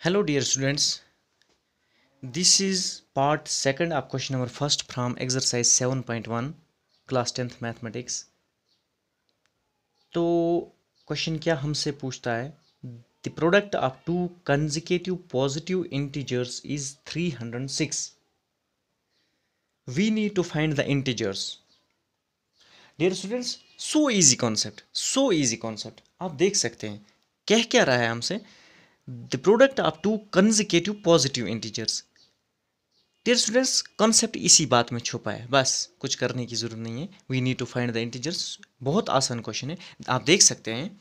Hello dear students, this is part second of question number first from exercise 7.1 class 10th mathematics। तो question क्या हमसे पूछता है, the product of two consecutive positive integers is 306, we need to find the integers. Dear students, so easy concept आप देख सकते हैं। कह क्या रहा है हमसे, the product of two consecutive positive integers. Dear students, concept इसी बात में छुपा है, बस कुछ करने की जरूरत नहीं है। We need to find the integers. बहुत आसान क्वेश्चन है, आप देख सकते हैं।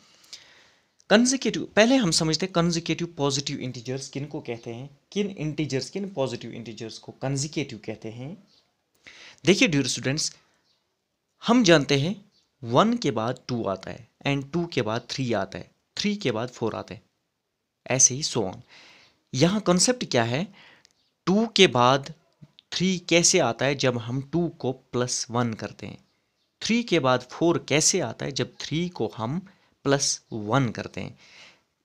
कंसेक्यूटिव, पहले हम समझते हैं कंसेक्यूटिव पॉजिटिव इंटीजर्स किन को कहते हैं, किन इंटीजर्स, किन पॉजिटिव इंटीजर्स को कंसेक्यूटिव कहते हैं। देखिए डियर स्टूडेंट्स, हम जानते हैं 1 के बाद 2 आता है एंड 2 के बाद 3 आता है, 3 के बाद 4 आता है, ऐसे ही सो ऑन। यहाँ कॉन्सेप्ट क्या है, 2 के बाद 3 कैसे आता है जब हम 2 को +1 करते हैं। 3 के बाद 4 कैसे आता है जब 3 को हम +1 करते हैं।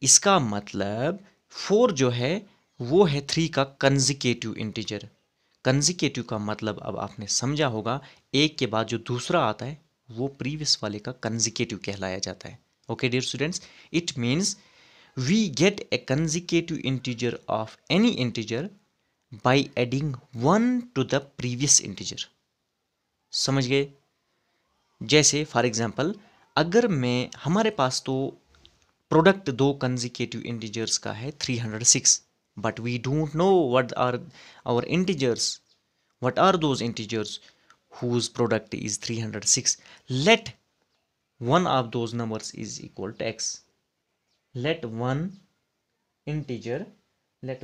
इसका मतलब 4 जो है वो है 3 का कंसेक्यूटिव इंटीजर। कंसेक्यूटिव का मतलब अब आपने समझा होगा, एक के बाद जो दूसरा आता है वो प्रीवियस वाले का कंसेक्यूटिव कहलाया जाता है। Okay dear students, it means we get a consecutive integer of any integer by adding 1 to the previous integer। समझ गए? जैसे फॉर एग्जाम्पल, अगर मैं, हमारे पास तो प्रोडक्ट दो कंसेक्यूटिव इंटीजर्स का है 306, but we don't know what are our integers, what are those integers whose product is 306। let one of those numbers is equal to x। let one integer, let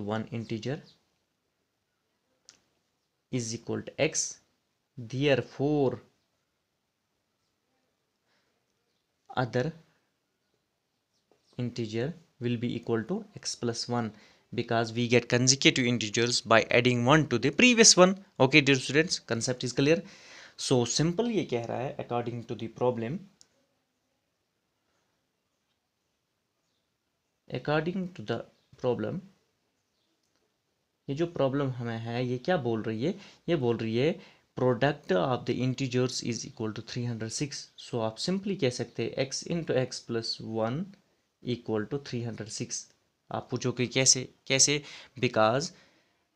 one integer is equal to x, therefore other integer will be equal to x plus 1, because we get consecutive integers by adding 1 to the previous one। okay dear students, concept is clear। so simple ये कह रहा है, according to the problem, ये जो problem हमें है ये क्या बोल रही है, ये बोल रही है product of the integers is equal to 306। So आप सिंपली कह सकते हैं x into x plus 1 equal to 306। आप पूछो कि कैसे कैसे, because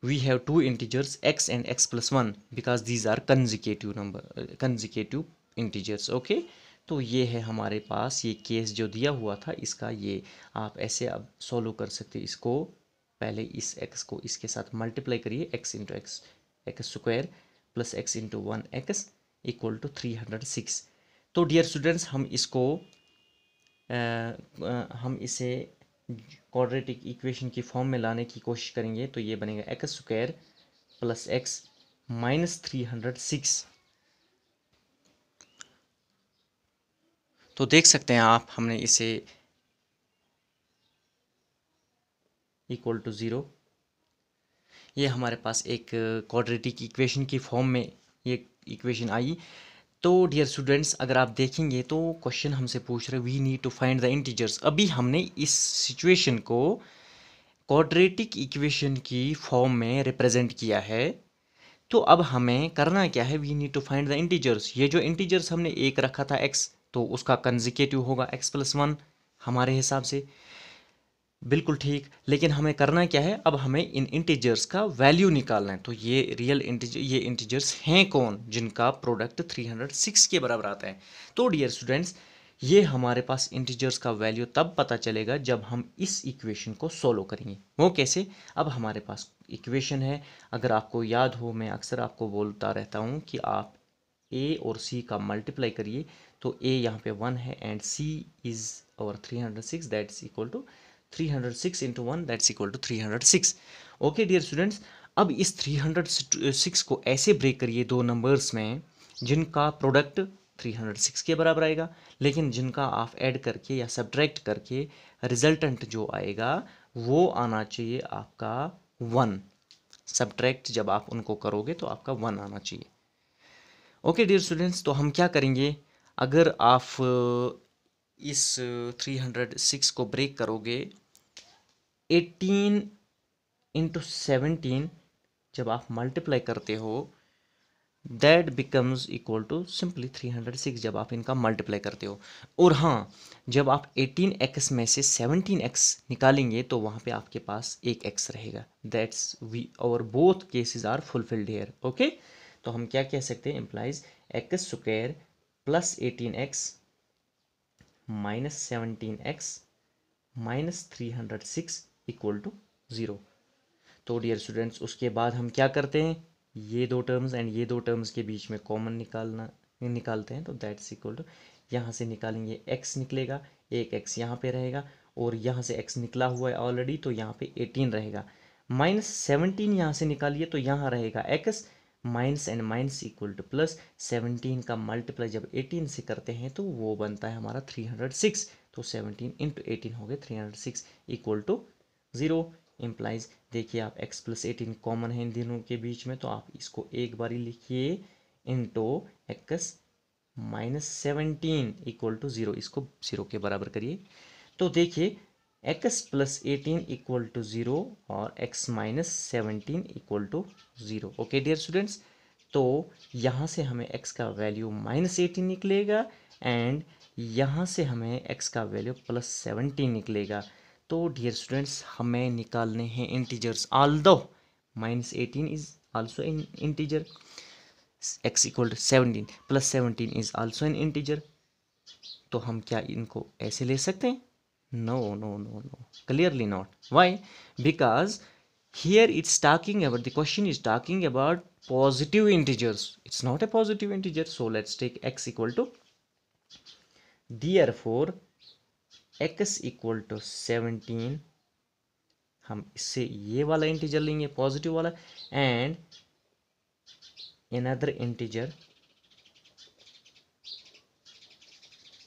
we have two integers x and x plus 1, because these are consecutive number, consecutive integers. Okay, तो ये है हमारे पास ये केस जो दिया हुआ था इसका, ये आप ऐसे अब सॉल्व कर सकते हैं इसको। पहले इस x को इसके साथ मल्टीप्लाई करिए, x into x, x square plus x into 1x equal to 306। तो डियर स्टूडेंट्स, हम इसे क्वाड्रेटिक इक्वेशन की फॉर्म में लाने की कोशिश करेंगे, तो ये बनेगा x square plus x minus 306। तो देख सकते हैं आप, हमने इसे इक्वल टू 0, ये हमारे पास एक क्वाड्रेटिक इक्वेशन की फॉर्म में ये इक्वेशन आई। तो डियर स्टूडेंट्स, अगर आप देखेंगे तो क्वेश्चन हमसे पूछ रहे we need to find the integers. अभी हमने इस सिचुएशन को क्वाड्रेटिक इक्वेशन की फॉर्म में रिप्रेजेंट किया है, तो अब हमें करना क्या है, we need to find the integers. ये जो इंटीजर्स हमने एक रखा था x, तो उसका कंसेक्यूटिव होगा x प्लस 1 हमारे हिसाब से, बिल्कुल ठीक। लेकिन हमें करना क्या है, अब हमें इन इंटीजर्स का वैल्यू निकालना है। तो ये रियल इंटीजर, ये इंटीजर्स हैं कौन जिनका प्रोडक्ट 306 के बराबर आता है। तो डियर स्टूडेंट्स, ये हमारे पास इंटीजर्स का वैल्यू तब पता चलेगा जब हम इस इक्वेशन को सोल्व करेंगे। वो कैसे, अब हमारे पास इक्वेशन है, अगर आपको याद हो, मैं अक्सर आपको बोलता रहता हूँ कि आप a और c का मल्टीप्लाई करिए, तो a यहाँ पे 1 है एंड c इज और 306, that's equal to 306 into 1, that's equal to 306। Okay dear students, अब इस 306 को ऐसे ब्रेक करिए दो नंबर्स में जिनका प्रोडक्ट 306 के बराबर आएगा, लेकिन जिनका आप ऐड करके या सब्ट्रैक्ट करके रिजल्टेंट जो आएगा वो आना चाहिए आपका 1। सब्ट्रैक्ट जब आप उनको करोगे तो आपका 1 आना चाहिए। ओके डियर स्टूडेंट्स, तो हम क्या करेंगे, अगर आप इस 306 को ब्रेक करोगे 18 इंटू 17 जब आप मल्टीप्लाई करते हो that becomes equal to simply 306 जब आप इनका मल्टीप्लाई करते हो। और हाँ, जब आप 18x में से 17x निकालेंगे तो वहाँ पे आपके पास एक x रहेगा। दैट्स वी और both cases are fulfilled here. Okay, तो हम क्या कह सकते हैं, implies x square plus 18x minus 17x minus 306 equal to 0। तो डियर स्टूडेंट्स उसके बाद हम क्या करते हैं, ये दो टर्म्स एंड ये दो टर्म्स के बीच में कॉमन निकालते हैं। तो दैट्स इक्वल टू, यहाँ से निकालेंगे x निकलेगा, एक x यहाँ पे रहेगा और यहाँ से x निकला हुआ है ऑलरेडी तो यहाँ पे 18 रहेगा। माइनस 17 यहाँ से निकालिए तो यहाँ रहेगा x, minus and minus equal two plus. 17 का मल्टीप्लाई जब 18 से करते हैं तो वो बनता है हमारा 306। तो 17 इंटू 18 हो गए 306 इक्वल टू 0। इम्प्लाइज देखिए आप x प्लस 18 कॉमन है इन दोनों के बीच में तो आप इसको एक बारी लिखिए into x minus 17 equal to 0, इसको 0 के बराबर करिए। तो देखिए x प्लस 18 इक्वल टू 0 और x minus 17 equal to 0। Okay dear students, तो यहाँ से हमें x का वैल्यू माइनस 18 निकलेगा एंड यहाँ से हमें x का वैल्यू प्लस 17 निकलेगा। तो डियर स्टूडेंट्स हमें निकालने हैं integers, although minus 18 is also an integer, x equal to 17 plus 17 is also an integer. तो हम क्या इनको ऐसे ले सकते हैं? No no no no, clearly not. Why? Because here it's talking about, the question is talking about positive integers. It's not a positive integer. So let's take x equal to, therefore x equal to 17, हम इससे ये वाला integer लेंगे positive वाला and another integer,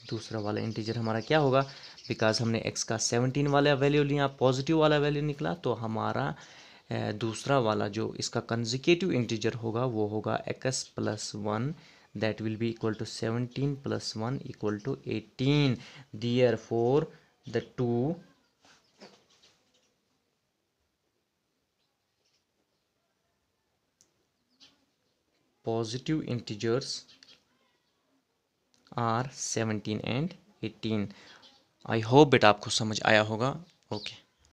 दूसरा वाला integer हमारा क्या होगा, बिकॉज हमने x का 17 वाला वैल्यू लिया, पॉजिटिव वाला वैल्यू निकला, तो हमारा दूसरा वाला जो इसका कंसेक्यूटिव इंटीजर होगा वो होगा x plus 1, that will be equal to 17 plus 1 equal to 18। Therefore the two positive integers are 17 and 18। I hope बेटा आपको समझ आया होगा। ओके।